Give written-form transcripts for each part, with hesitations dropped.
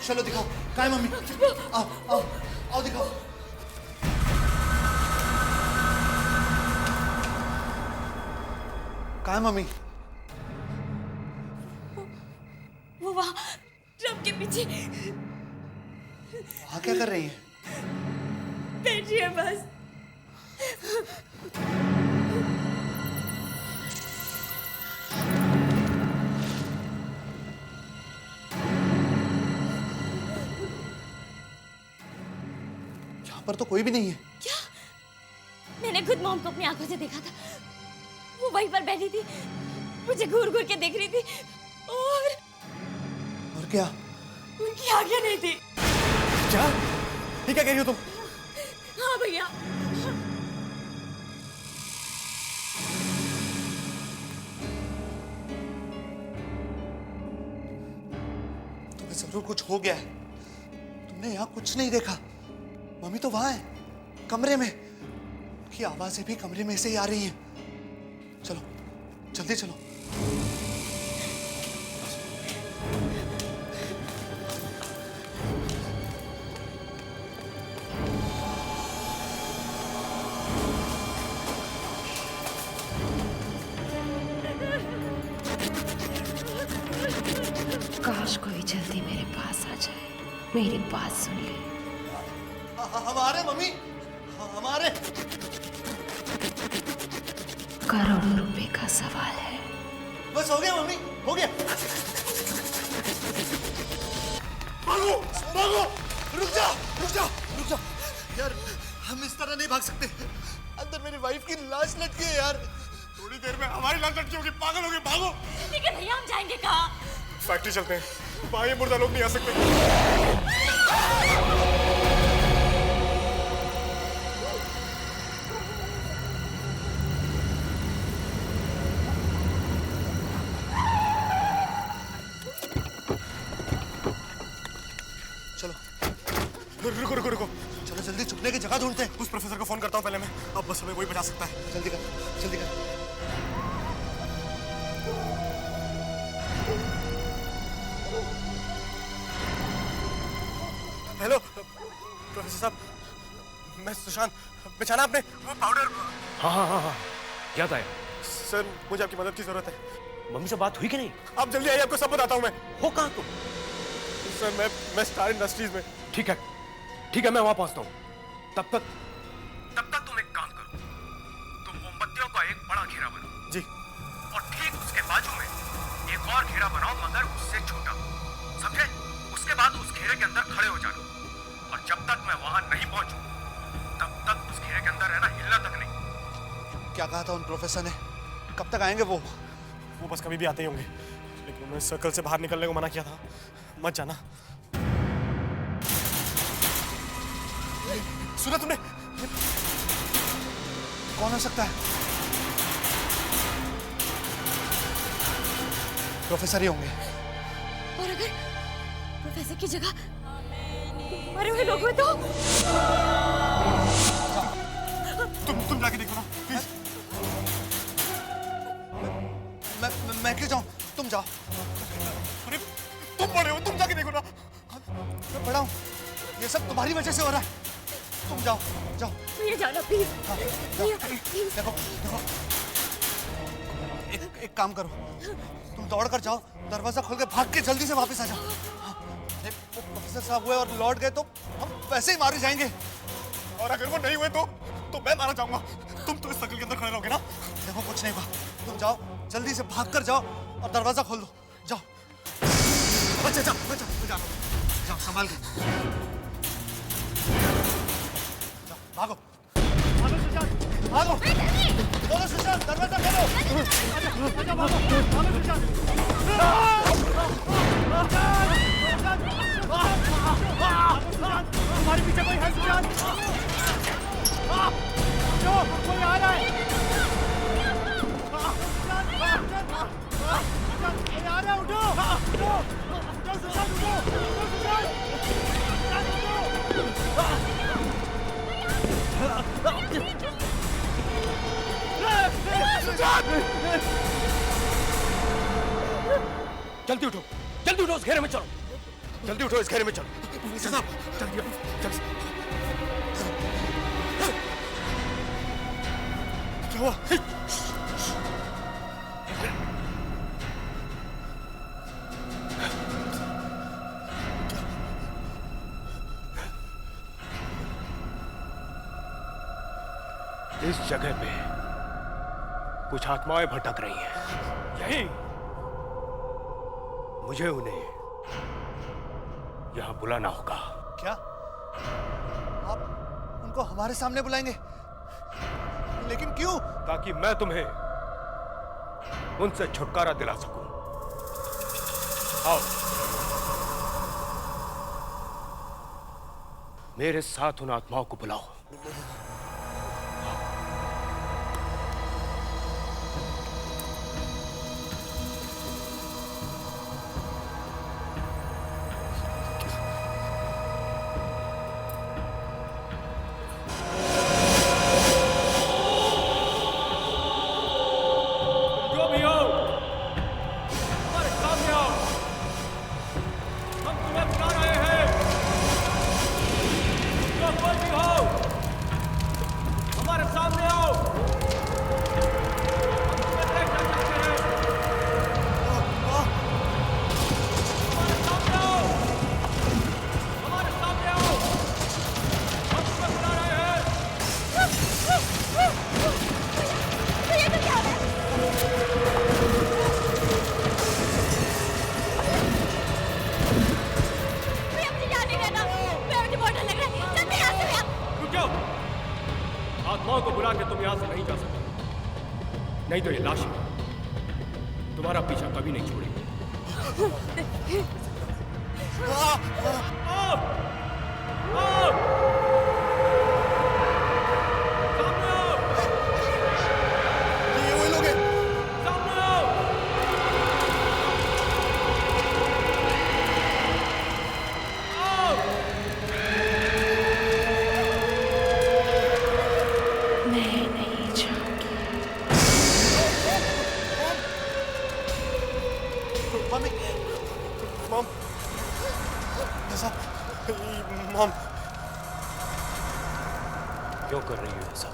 चलो दिखाओ, कहाँ है मम्मी? आओ आओ आओ दिखाओ। कहाँ है मम्मी? वो वहाँ ट्रक के पीछे। वहाँ क्या कर रही है? बैठ रही है बस। पर तो कोई भी नहीं है। क्या? मैंने खुद मॉम को अपनी आंखों से देखा था। वो वहीं पर बैठी थी, मुझे घूर घूर के देख रही थी और क्या? उनकी आंखें नहीं थी। क्या? ये क्या कह रही हो तुम? हाँ भैया। तुम्हें जरूर कुछ हो गया है। तुमने यहाँ कुछ नहीं देखा। मम्मी तो वहां है, कमरे में। उनकी आवाजें भी कमरे में से ही आ रही हैं। चलो, जल्दी चलो। काश कोई जल्दी मेरे पास आ जाए, मेरी बात सुन ले। हमारे मम्मी, हमारे करोड़ों रुपए का सवाल है। बस हो गया मम्मी, हो गया। भागो, भागो, रुक जा, रुक जा, रुक जा। यार, हम इस तरह नहीं भाग सकते। अंदर मेरी वाइफ की लाश लटकी है यार। थोड़ी देर में हमारी लाश लटकी होगी, पागल होगी, भागो। लेकिन भैया हम जाएंगे कहाँ? फैक्ट्री चलते हैं, वहाँ ये मुर्दा लोग नहीं आ सकते। रुको रुको रुको, चलो जल्दी छुपने की जगह ढूंढते हैं। उस प्रोफेसर को फोन करता हूँ पहले मैं। अब बस हमें वही बचा सकता है। जल्दी कर, जल्दी कर। हेलो प्रोफेसर साहब, मैं सुशांत। बेचाना आपने वो पाउडर? हाँ हाँ हाँ हाँ, क्या था? सर मुझे आपकी मदद की जरूरत है। मम्मी से बात हुई कि नहीं? आप जल्दी आइए, आपको सब बताता हूँ मैं। हो कहाँ तुम? सर मैं स्टार इंडस्ट्रीज में। ठीक है, ठीक है, मैं वहां पहुंचता हूँ। तब तक तुम एक काम करो, तुम मोमबत्तियों का एक बड़ा घेरा बनाओ। जी। और ठीक उसके बाजू में एक और घेरा बनाओ, मगर उससे छोटा, समझे? उसके बाद उस घेरे के अंदर खड़े हो जाना, और जब तक मैं वहां नहीं पहुंचूं तब तक उस घेरे के अंदर रहना, हिलना तक नहीं। क्या कहा था उन प्रोफेसर ने? कब तक आएंगे वो? वो बस कभी भी आते ही होंगे, लेकिन उन्होंने सर्कल से बाहर निकलने को मना किया था। मत जाना। सुना तुमने? कौन हो सकता है? प्रोफेसर ही होंगे। और अगर प्रोफेसर की जगह मरे हुए लोग हो तो? तुम जाके देखो ना प्लीज। मैं क्यों जाऊं? तुम जाओ। अरे तुम बड़े हो, तुम जाके देखो ना। मैं बड़ा हूं, ये सब तुम्हारी वजह से हो रहा है। तुम जाओ, जाओ। भैया जाना प्लीज। देखो, देखो। एक काम करो, तुम दौड़ कर जाओ, दरवाजा खोल के भाग के जल्दी से वापस आ जाओ। प्रोफेसर साहब हुए और लौट गए तो हम वैसे ही मारे जाएंगे। और अगर वो नहीं हुए तो मैं मारा जाऊंगा। तुम तो इस सर्कल के अंदर खड़े रहोगे ना? देखो कुछ नहीं हुआ, तुम जाओ जल्दी से भाग कर जाओ और दरवाजा खोल दो। जाओ अच्छा अच्छा अच्छा, जाओ संभाल के जाओ, भागो भागो सुशांत भागो। बोलो सुशांत दरवाजा खोलो। तुम्हारे पीछे कोई है सुशांत? कोई आ रहा है। कोई आ रहा है, उठो उठो उठो सुशांत, उठो सुशांत, जल्दी उठो, जल्दी उठो, इस घेरे में चलो, जल्दी उठो, इस घेरे में चलो। साहब जल्दी जल्दी। क्या हुआ? इस जगह पे कुछ आत्माएं भटक रही हैं। यही मुझे उन्हें यहां बुलाना होगा। क्या आप उनको हमारे सामने बुलाएंगे? लेकिन क्यों? ताकि मैं तुम्हें उनसे छुटकारा दिला सकूं। आओ मेरे साथ उन आत्माओं को बुलाओ। आत्माओं को बुला के तुम यहां से नहीं जा सकते, नहीं तो ये लाशें तुम्हारा पीछा कभी नहीं छोड़ेगी। ये वही लोग हैं। मैं नहीं जाऊंगी। मम्मी मॉम, मॉम क्यों कर रही हो ये सब?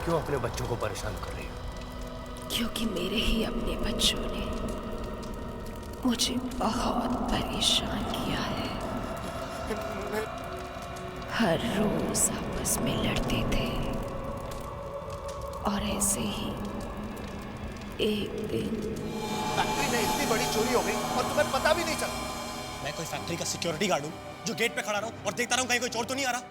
क्यों अपने बच्चों को परेशान कर रही हो? क्योंकि मेरे ही अपने बच्चों ने मुझे बहुत परेशान किया है। हर रोज आपस में लड़ते थे और ऐसे ही एक दिन फैक्ट्री में इतनी बड़ी चोरी हो गई और तुम्हें पता भी नहीं चला। मैं कोई फैक्ट्री का सिक्योरिटी गार्ड हूँ जो गेट पे खड़ा रहूं और देखता रहूं कहीं कोई चोर तो नहीं आ रहा?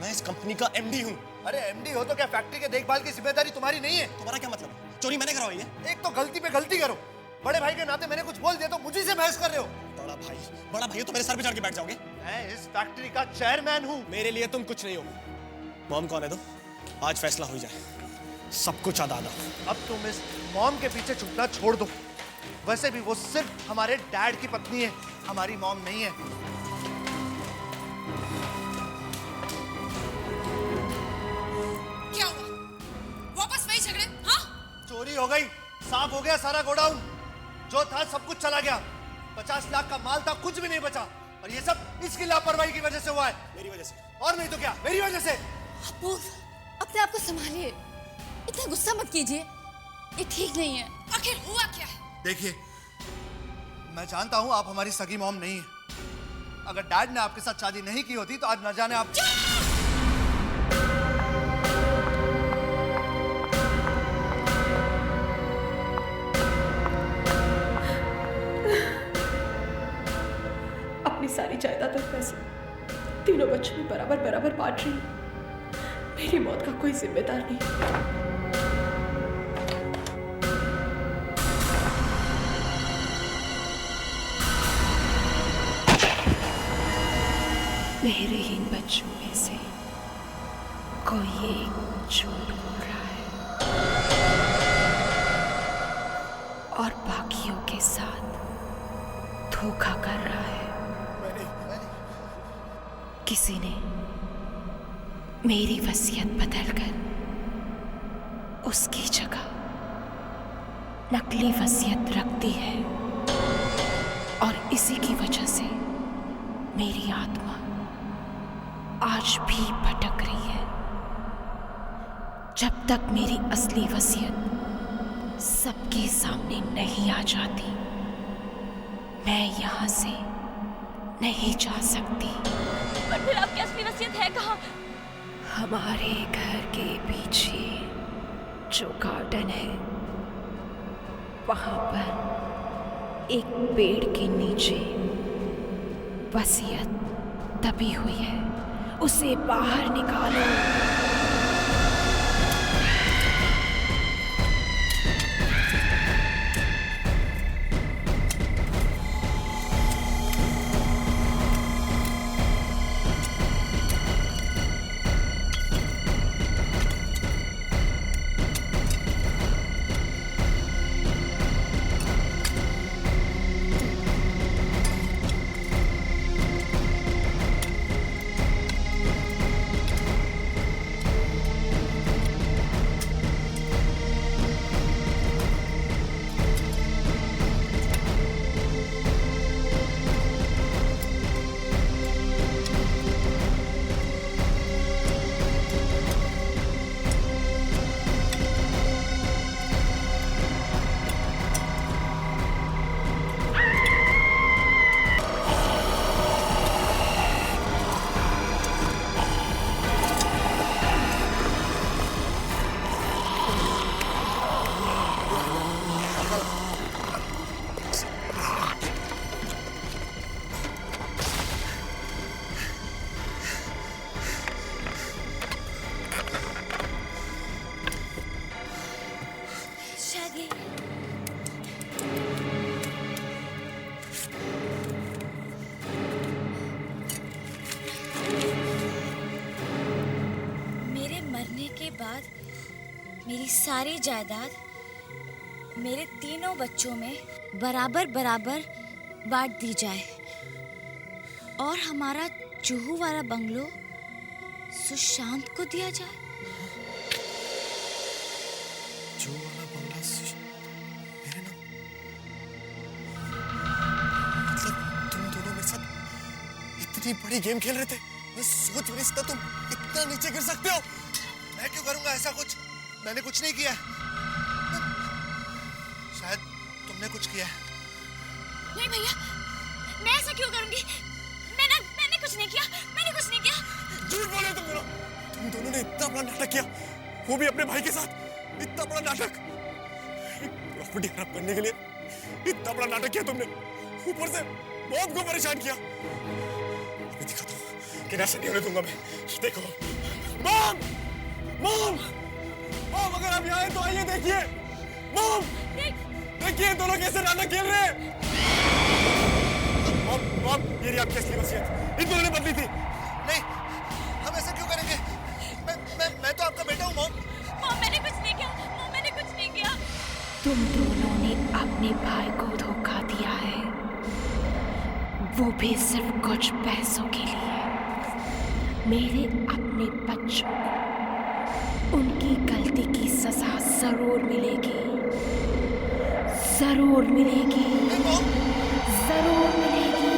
मैं इस कंपनी का एमडी हूँ। अरे एमडी हो तो क्या फैक्ट्री के देखभाल की जिम्मेदारी तुम्हारी नहीं है? तुम्हारा क्या मतलब? चोरी मैंने करवाई है? एक तो गलती पे गलती करो, बड़े भाई के नाते मैंने कुछ बोल दिया तो मुझे से बहस कर रहे हो। बड़ा भाई हो तो मेरे सर पे चढ़ के बैठ जाओगे? मैं इस फैक्ट्री का चेयरमैन हूँ। मेरे लिए तुम कुछ नहीं हो। मॉम कौन है तो आज फैसला हो जाए। सब कुछ दादा। अब तुम इस मॉम के पीछे छुपना छोड़ दो। वैसे भी वो सिर्फ हमारे डैड की पत्नी है, हमारी मॉम नहीं है। क्या हुआ? वापस वही झगड़े? हाँ? चोरी हो गई, साफ हो गया सारा गोडाउन, जो था सब कुछ चला गया। 50 लाख का माल था, कुछ भी नहीं बचा। और ये सब इसकी लापरवाही की वजह से हुआ है। मेरी वजह से? और नहीं तो क्या, मेरी वजह से। अबू, अपने आप को संभालिए, इतना गुस्सा मत कीजिए, ये ठीक नहीं है। आखिर हुआ क्या है? देखिए, मैं जानता हूं आप हमारी सगी मॉम नहीं है, अगर डैड ने आपके साथ शादी नहीं की होती तो आज न जाने आप। अपनी सारी जायदाद और पैसे तीनों बच्चों में बराबर बराबर बांट रही हूँ। मेरी मौत का कोई जिम्मेदार नहीं। मेरे ही इन बच्चों में से कोई एक झूठ बोल रहा है और बाकियों के साथ धोखा कर रहा है। किसी ने मेरी वसीयत बदलकर उसकी जगह नकली वसीयत रख दी है और इसी की वजह से मेरी आत्मा आज भी भटक रही है। जब तक मेरी असली वसीयत सबके सामने नहीं आ जाती, मैं यहाँ से नहीं जा सकती। पर फिर आपकी असली वसीयत है कहाँ? हमारे घर के पीछे जो गार्डन है, वहां पर एक पेड़ के नीचे वसीयत दबी हुई है। उसे बाहर निकालो। बाद मेरी सारी जायदाद मेरे तीनों बच्चों में बराबर बराबर बांट दी जाए और हमारा जुहू वाला बंगलो सुशांत को दिया जाए। जुहू वाला बंगला मेरे नाम? मतलब तुम दोनों में सब इतनी बड़ी गेम खेल रहे थे? मैं सोच भी नहीं सकता तुम इतना नीचे गिर सकते हो। मैं क्यों करूंगा ऐसा कुछ? मैंने कुछ नहीं किया। शायद तुमने कुछ किया है। नहीं भैया, मैं ऐसा क्यों करूंगी? मैंने कुछ नहीं किया। मैंने कुछ नहीं किया। झूठ बोले तुम दोनों ने इतना बड़ा नाटक किया, वो भी अपने भाई के साथ। इतना बड़ा नाटक, प्रॉपर्टी खराब करने के लिए इतना बड़ा नाटक किया तुमने। ऊपर से मॉम को परेशान किया। अभी दिखाता हूँ कि ऐसा नहीं होने दूंगा मैं। देखो मॉम, मॉम, मॉम, अगर आप यहाँ आए तो आइए, देखिए मॉम, देखिए दोनों कैसे नाटक खेल रहे हैं। मॉम, मॉम, ये रही आपकी असली वसीयत, इन दोनों ने बदली थी। नहीं, हम ऐसा क्यों करेंगे? मैं तो आपका बेटा हूँ मॉम। मॉम, मैंने कुछ नहीं किया। मॉम, मैंने कुछ नहीं किया। तुम दोनों ने अपने भाई को धोखा दिया है, वो भी सिर्फ कुछ पैसों के लिए। मेरे अपने बच्चों को उनकी गलती की सजा जरूर मिलेगी, जरूर मिलेगी, जरूर मिलेगी।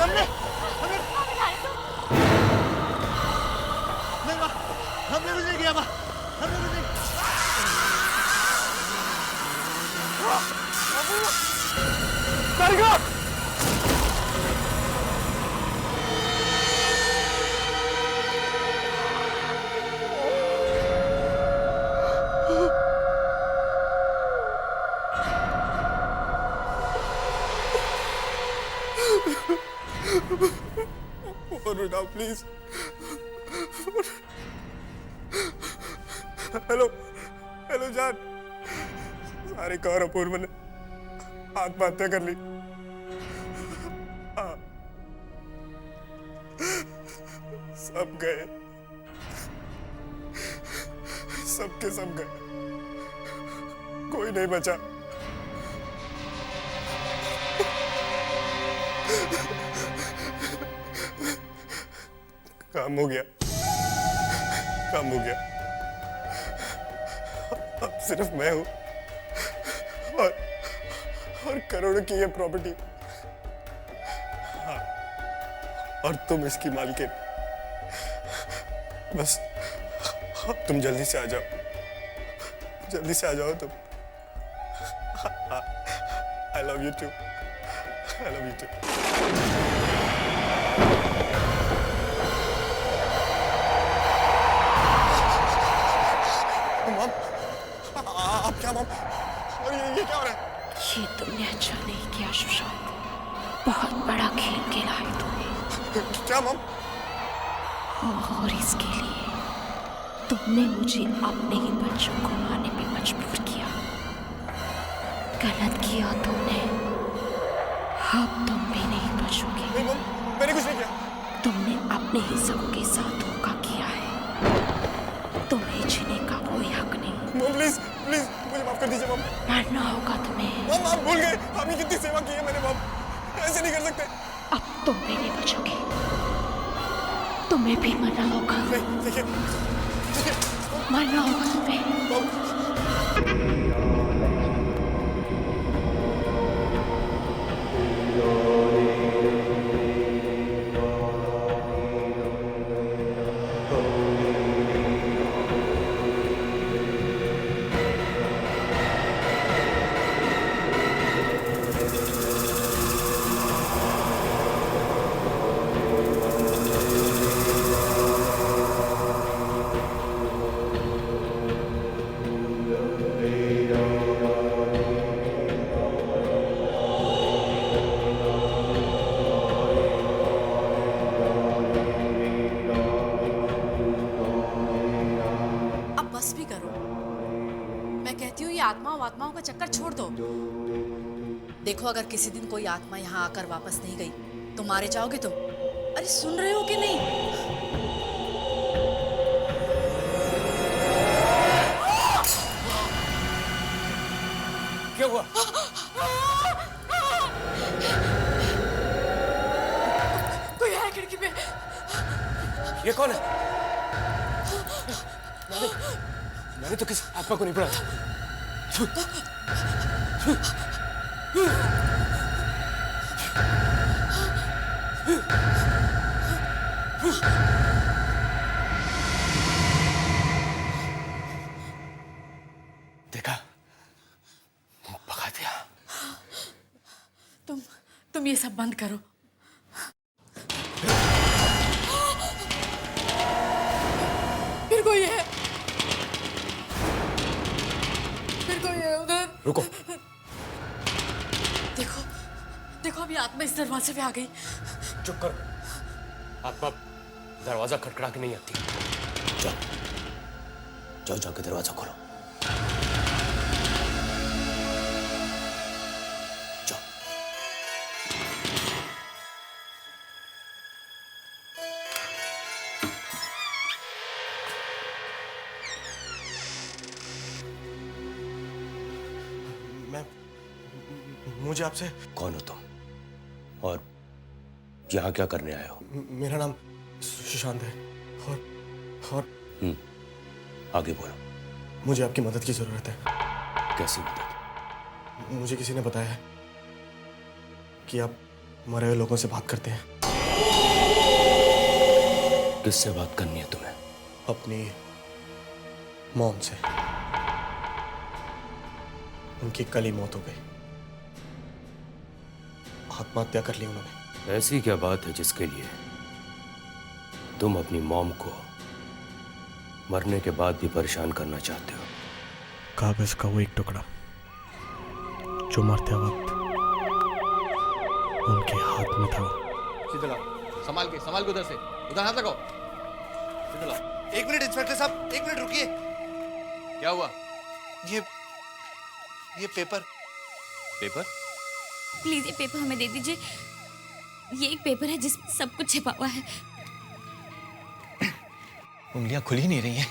हमने जाने दो। नहीं माँ, हमने कुछ नहीं किया माँ, हमने कुछ नहीं। तारिका! now, please. हेलो हेलो जान, सारे कौर अपूर्व ने आत्महत्या कर ली। हाँ, सब गए, सबके सब गए, कोई नहीं बचा। काम हो गया, काम हो गया। अब सिर्फ मैं हूं और करोड़ों की ये प्रॉपर्टी। हाँ, और तुम इसकी मालकिन। बस अब तुम जल्दी से आ जाओ, जल्दी से आ जाओ तुम। I love you too. I love you too. आप क्या मॉम? और ये क्या हो रहा है? ये तुमने अच्छा नहीं किया सुशांत, बहुत बड़ा खेल खेला है तुमने। क्या मॉम? और इसके लिए तुमने मुझे अपने ही बच्चों को मारने पे मजबूर किया। गलत किया तुमने, अब तुम भी नहीं बचोगे। नहीं मॉम, मैंने कुछ नहीं किया। तुमने अपने ही सबों के साथ धोखा किया है, तुम्हें जीने का कोई हक नहीं। मॉम प्लीज प्लीज मुझे माफ कर दीजिए मॉम। मरना होगा तुम्हें। मॉम आप भूल गए, आपने कितनी सेवा की है मैंने मॉम, ऐसे नहीं कर सकते। अब तुम भी नहीं बचोगे, तुम्हें भी मरना होगा। नहीं देखिए, मरना होगा तुम्हें। मॉम आत्माओं का चक्कर छोड़ दो। देखो अगर किसी दिन कोई आत्मा यहाँ आकर वापस नहीं गई तो मारे जाओगे तुम। अरे सुन रहे हो कि नहीं? क्या हुआ? कोई है खिड़की पे। ये कौन है? मैंने तो किसी आत्मा को नहीं पढ़ा था। देखा, भगा दिया। तुम ये सब बंद करो। फिर कोई है, फिर कोई है उधर। रुको। देखो देखो अभी आत्मा इस दरवाजे पे आ गई। चुप करो, आत्मा दरवाजा खटखटा के नहीं आती। जाओ जाओ, जाके दरवाजा खोलो। जाओ। मुझे आपसे। कौन हो तुम और यहाँ क्या करने आए हो? मेरा नाम सुशांत है और आगे बोलो। मुझे आपकी मदद की जरूरत है। कैसी मदद? मुझे किसी ने बताया है कि आप मरे हुए लोगों से बात करते हैं। किससे बात करनी है तुम्हें? अपनी मॉम से। उनकी कल ही मौत हो गई, आत्महत्या कर ली उन्होंने। ऐसी क्या बात है जिसके लिए तुम अपनी मॉम को मरने के बाद भी परेशान करना चाहते हो? कागज का वो एक टुकड़ा जो मरते वक्त उनके हाथ में था। सीधे लाओ, संभाल के उधर से, उधर हाथ लगाओ। सीधे लाओ। एक मिनट इंस्पेक्टर साहब, एक मिनट रुकिए। क्या हुआ? ये पेपर। पेपर? प्लीज ये पेपर हमें दे दीजिए। ये एक पेपर है जिसमें सब कुछ छिपा हुआ है। उंगलियां खुल ही नहीं रही हैं।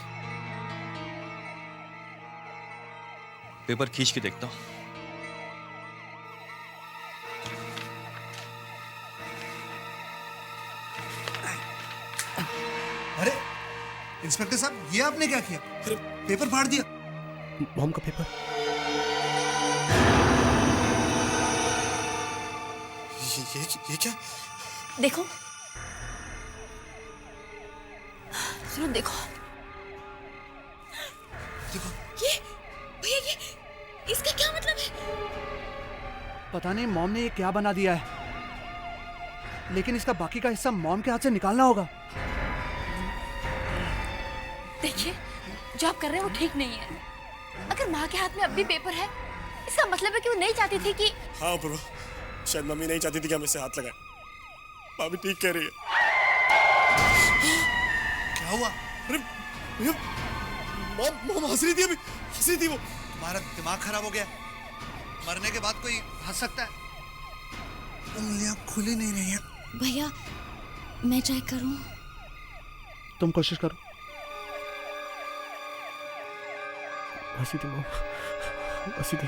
पेपर खींच के देखता हूं। अरे इंस्पेक्टर साहब, ये आपने क्या किया? अरे पेपर फाड़ दिया। मॉम का पेपर। ये क्या? देखो, सुनो, देखो ये भैया, ये इसका क्या मतलब है? पता नहीं मॉम ने ये क्या बना दिया है, लेकिन इसका बाकी का हिस्सा मॉम के हाथ से निकालना होगा। देखिए, जो आप कर रहे हैं वो ठीक नहीं है। अगर माँ के हाथ में अब भी पेपर है, इसका मतलब है कि वो नहीं चाहती थी कि। हाँ ब्रो, शायद मम्मी नहीं चाहती थी कि हम इससे हाथ लगाएं। भाभी ठीक कह रही है। क्या हुआ? अरे भैया, मॉम हंस रही थी, अभी हंस रही थी वो। तुम्हारा दिमाग खराब हो गया? मरने के बाद कोई हंस सकता है? उंगलियां खुली नहीं रही हैं। भैया, मैं चेक करूं? तुम कोशिश करो। हंसी थी मॉम, हंसी थी।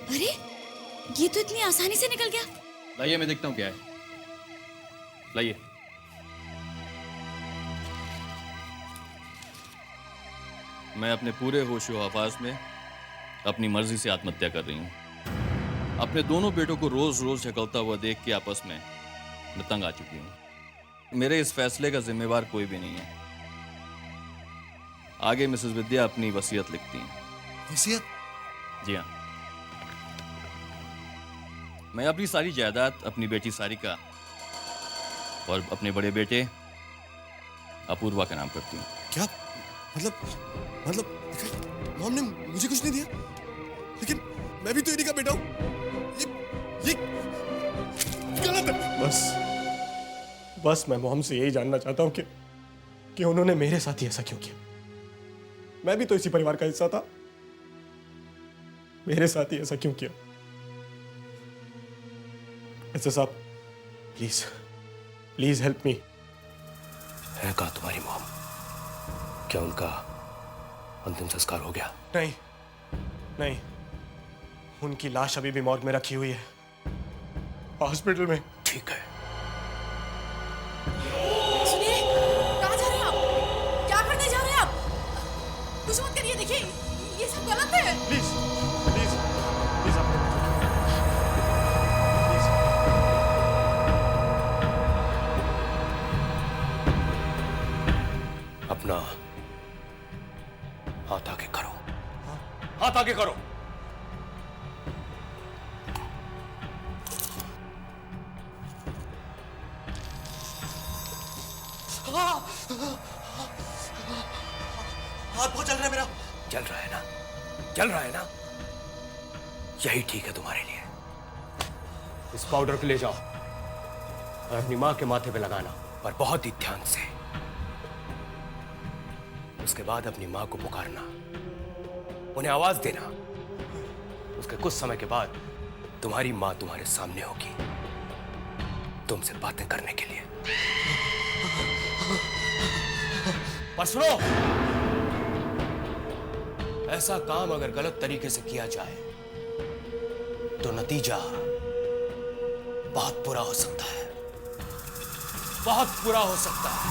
अरे, ये तो इतनी आसानी से निकल गया। लाइए, मैं देखता हूं क्या है। लाइए। मैं अपने पूरे होशो हवास में अपनी मर्जी से आत्महत्या कर रही हूं। अपने दोनों बेटों को रोज रोज झकलता हुआ देख के आपस में मैं तंग आ चुकी हूं। मेरे इस फैसले का जिम्मेवार कोई भी नहीं है। आगे मिसेस विद्या अपनी वसीयत लिखती हैं। वसीयत? जी हाँ। मैं अपनी सारी जायदाद अपनी बेटी सारिका और अपने बड़े बेटे अपूर्वा का नाम करती हूँ। क्या मतलब मॉम ने मुझे कुछ नहीं दिया, लेकिन मैं भी तो इन्हीं का बेटा हूँ। ये गलत है। बस मैं मॉम से यही जानना चाहता हूँ कि उन्होंने मेरे साथ ही ऐसा क्यों किया। मैं भी तो इसी परिवार का हिस्सा था, मेरे साथ ही ऐसा क्यों किया? ऐसा साहब, प्लीज हेल्प मी। है कहाँ तुम्हारी मॉम? क्या उनका अंतिम संस्कार हो गया? नहीं, उनकी लाश अभी भी मॉर्ग में रखी हुई है, हॉस्पिटल में। ठीक है। सुनिए, कहाँ जा रहे हैं आप? क्या करने जा रहे हैं आप? कुछ मत करिए, देखिए ये सब गलत है। प्लीज आप अपना हाथ आगे करो। हाथ आगे करो। हाथ बहुत जल रहा है मेरा। जल रहा है ना? जल रहा है ना? यही ठीक है तुम्हारे लिए। इस पाउडर को ले जाओ और अपनी मां के माथे पे लगाना, पर बहुत ही ध्यान से। उसके बाद अपनी मां को पुकारना, उन्हें आवाज देना। उसके कुछ समय के बाद तुम्हारी मां तुम्हारे सामने होगी, तुमसे बातें करने के लिए। पर सुनो, ऐसा काम अगर गलत तरीके से किया जाए तो नतीजा बहुत बुरा हो सकता है, बहुत बुरा हो सकता है।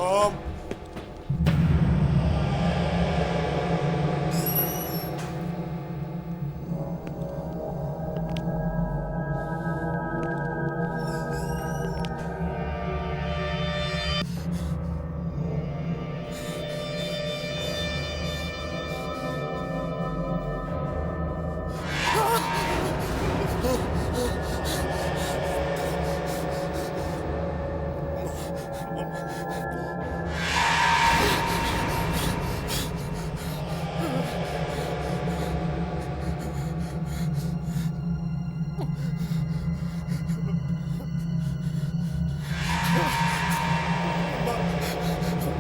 मॉम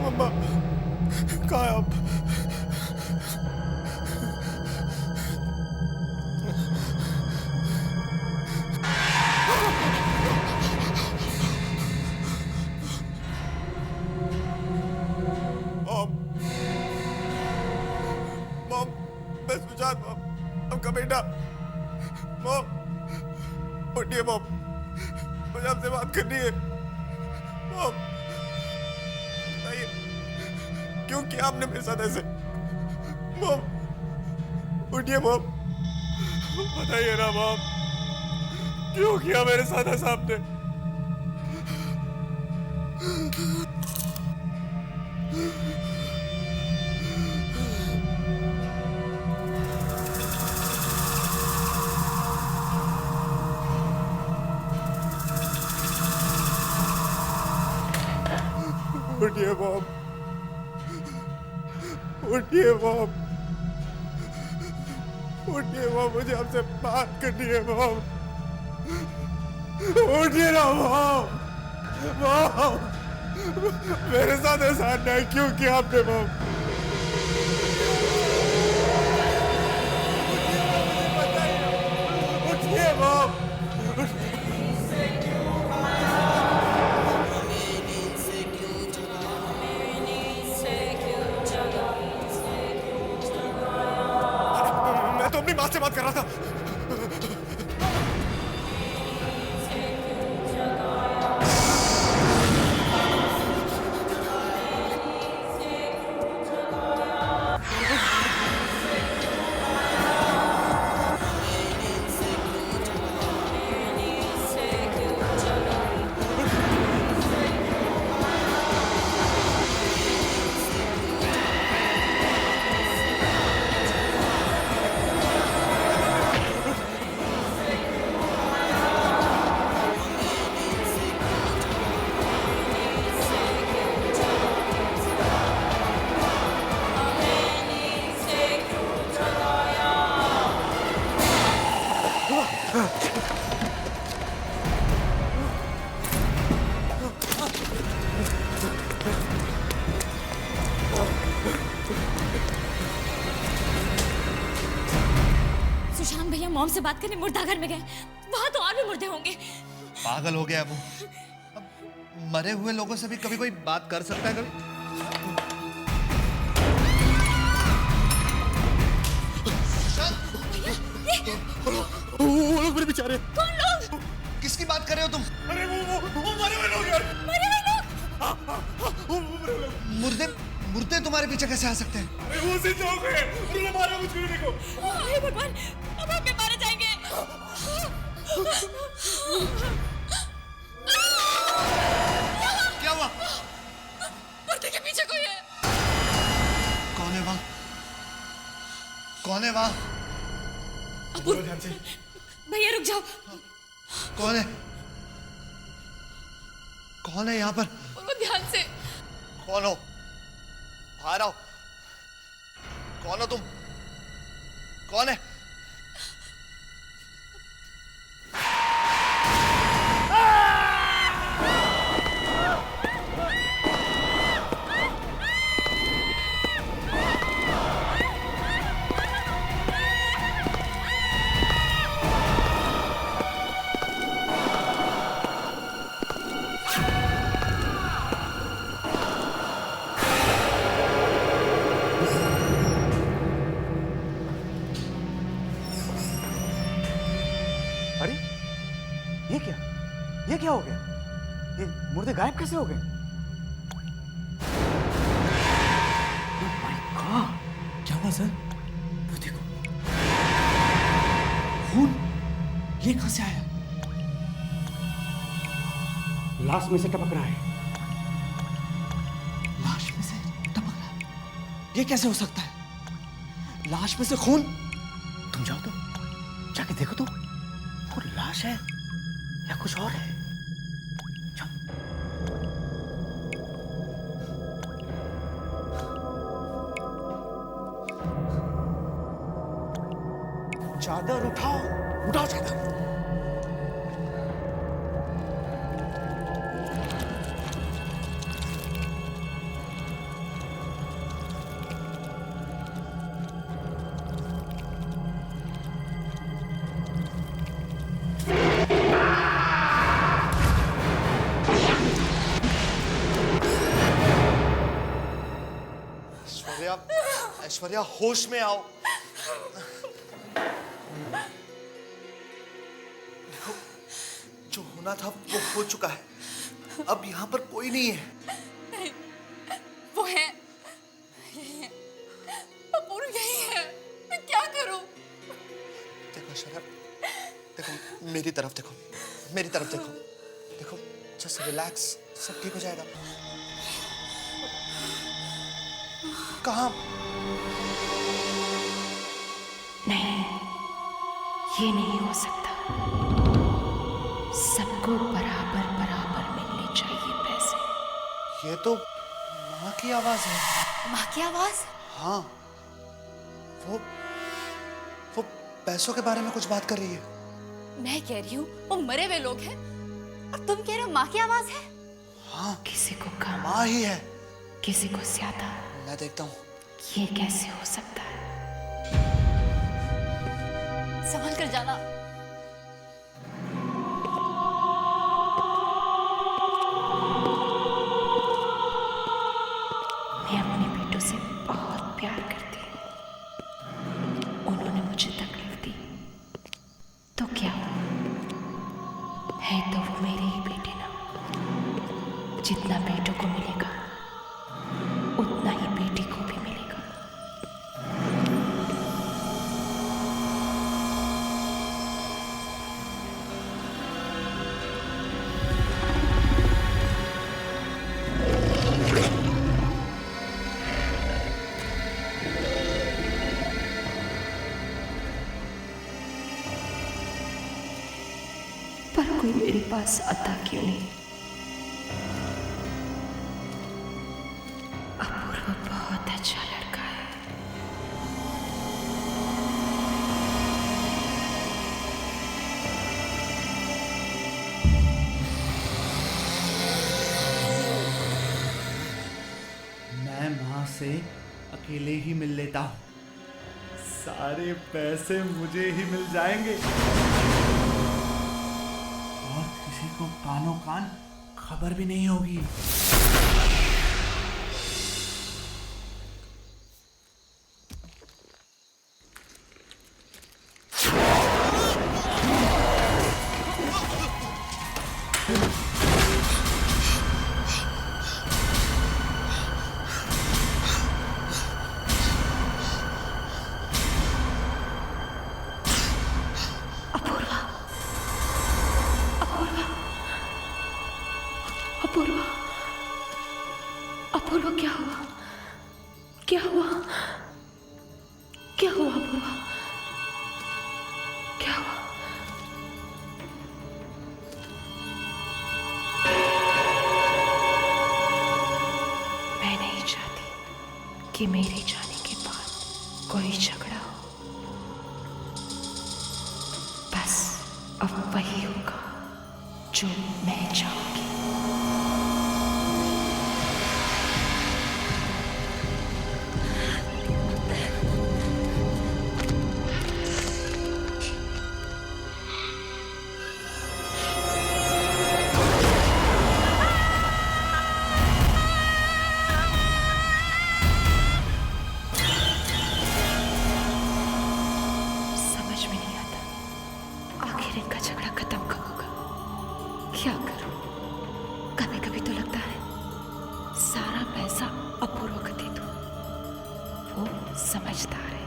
मम्मा कहाँ है आप? मॉम मॉम मैं सुजात मॉम आपका बेटा मॉम उठिए मॉम मुझे आपसे बात करनी है मॉम बताइए क्यों किया आपने मेरे साथ ऐसे मॉम उठिए मॉम बताइए ना मॉम क्यों किया मेरे साथ ऐसा आपने उठिए मॉम उठिए मॉम उठिए मॉम मुझे आपसे बात करनी है मॉम उठिए ना मॉम मॉम मेरे साथ ऐसा अन्याय क्यों किया आपने मॉम उठिए मॉम मैं तो अपनी बात से बात कर रहा था सुशांत भैया मॉम से बात करने मुर्दाघर में गए। वहां तो और भी मुर्दे होंगे। पागल हो गया है वो। अब मरे हुए लोगों से भी कभी कोई बात कर सकता है कभी? वो लोग मेरे बेचारे कौन लोग? किसकी बात कर रहे हो तुम? अरे वो मरे हुए लोग यार मरे हुए लोग? मुर्दे मुर्दे तुम्हारे पीछे कैसे आ सकते हैं? अरे वो सिद्ध हो गए उन्होंने मारा मुझे देखो हे भगवान, अब हम भी मारे जाएंगे। क्या हुआ? मुर्दे के पीछे कोई है। कौन है वहां? कौन है वहां? भैया रुक जाओ। कौन है? कौन है यहाँ पर? बोलो ध्यान से। कौन हो? बाहर आओ। कौन हो तुम? कौन है? अरे ये क्या हो गया? ये मुर्दे गायब कैसे हो गए? आवाज है? वो देखो, खून ये कहां से आया? लाश में से टपक रहा है। लाश में से टपक रहा है? ये कैसे हो सकता है? लाश में से खून? तुम जाओ तो, जाके देखो तो, वो लाश है या कुछ और है। चादर उठाओ, उठाओ चादर। ऐश्वर्या, ऐश्वर्या होश में आओ। देखो, जो होना था वो हो चुका है। अब यहाँ पर कोई नहीं है। नहीं, वो है, यही है, अपूर्व यही है। मैं क्या करूं? देखो ऐश्वर्या, देखो मेरी तरफ देखो, मेरी तरफ देखो, देखो जस्ट रिलैक्स, सब ठीक हो जाएगा। कहाँ? नहीं, ये नहीं हो सकता। सबको बराबर बराबर मिलने चाहिए पैसे। ये तो माँ की आवाज है। माँ की आवाज? हाँ, वो पैसों के बारे में कुछ बात कर रही है। मैं कह रही हूँ वो मरे हुए लोग हैं और तुम कह रहे हो माँ की आवाज है? हाँ, किसी को कम, माँ ही है। किसी को ज्यादा। मैं देखता हूँ। ये कैसे हो सकता है? संभल कर जाना। मैं अपने बेटों से बहुत प्यार करती हूँ। उन्होंने मुझे तकलीफ दी तो क्या हुआ? है तो वो मेरे ही बेटे ना। जितना बेटों को मिलेगा उतना ही बेटी को भी मिलेगा। पर कोई मेरे पास आता क्यों नहीं? अपूर्व बहुत अच्छा लड़का है। मैं माँ से अकेले ही मिल लेता हूँ। सारे पैसे मुझे ही मिल जाएंगे और किसी को कानों कान खबर भी नहीं होगी। अपूर्व, अपूर्व क्या हुआ? क्या हुआ? क्या हुआ अपूर्व? क्या हुआ? मैं नहीं चाहती कि मेरे जाने के बाद कोई झगड़ा हो। बस अब वही होगा जो मैं चाहूंगी। समझ में नहीं आता आखिर इनका झगड़ा खत्म कब होगा। क्या करूं? कभी समझदार है।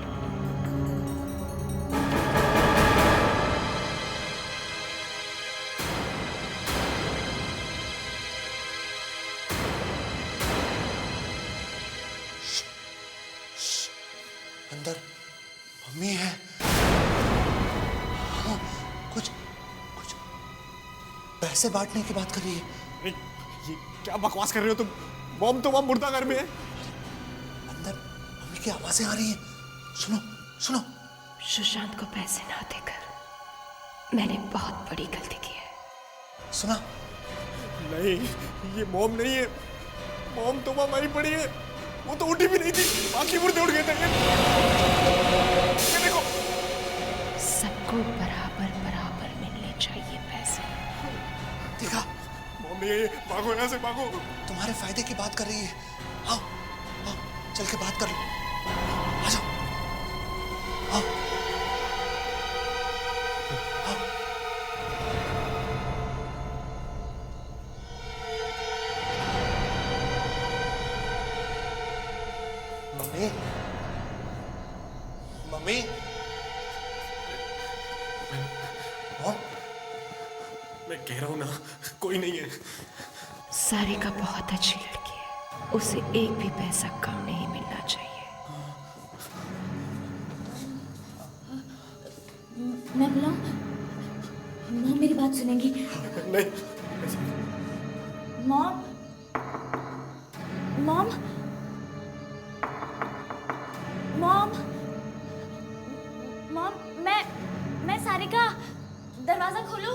अंदर मम्मी है। हाँ, कुछ कुछ पैसे बांटने की बात कर रही है। अरे ये क्या बकवास कर रहे हो तुम? मॉम मुर्दा घर में है। अंदर मम्मी की आवाजें आ रही हैं। सुनो सुनो। सुशांत को पैसे ना देकर मैंने बहुत बड़ी गलती की है। सुना? नहीं, ये मॉम नहीं है। मॉम तो वहां मरी पड़ी है। वो तो उठी भी नहीं थी, बाकी मुर्दे उठ गए थे। ये देखो। सबको बराबर बराबर मिलने चाहिए पैसे। देखा? मॉम नहीं है ये। भागो यहाँ से, भागो। तुम्हारे फायदे की बात कर रही है। आओ आओ चल के बात कर लो। आ जाओ। आओ आओ। मम्मी मम्मी मॉम, मैं कह रहा हूँ ना, कोई नहीं है। सारिका बहुत अच्छी लड़की है, उसे एक भी पैसा कम नहीं मिलना चाहिए। मैं बुलाऊं? मॉम मेरी बात सुनेंगी? नहीं। मॉम मॉम मॉम मॉम मैं सारिका, दरवाजा खोलो।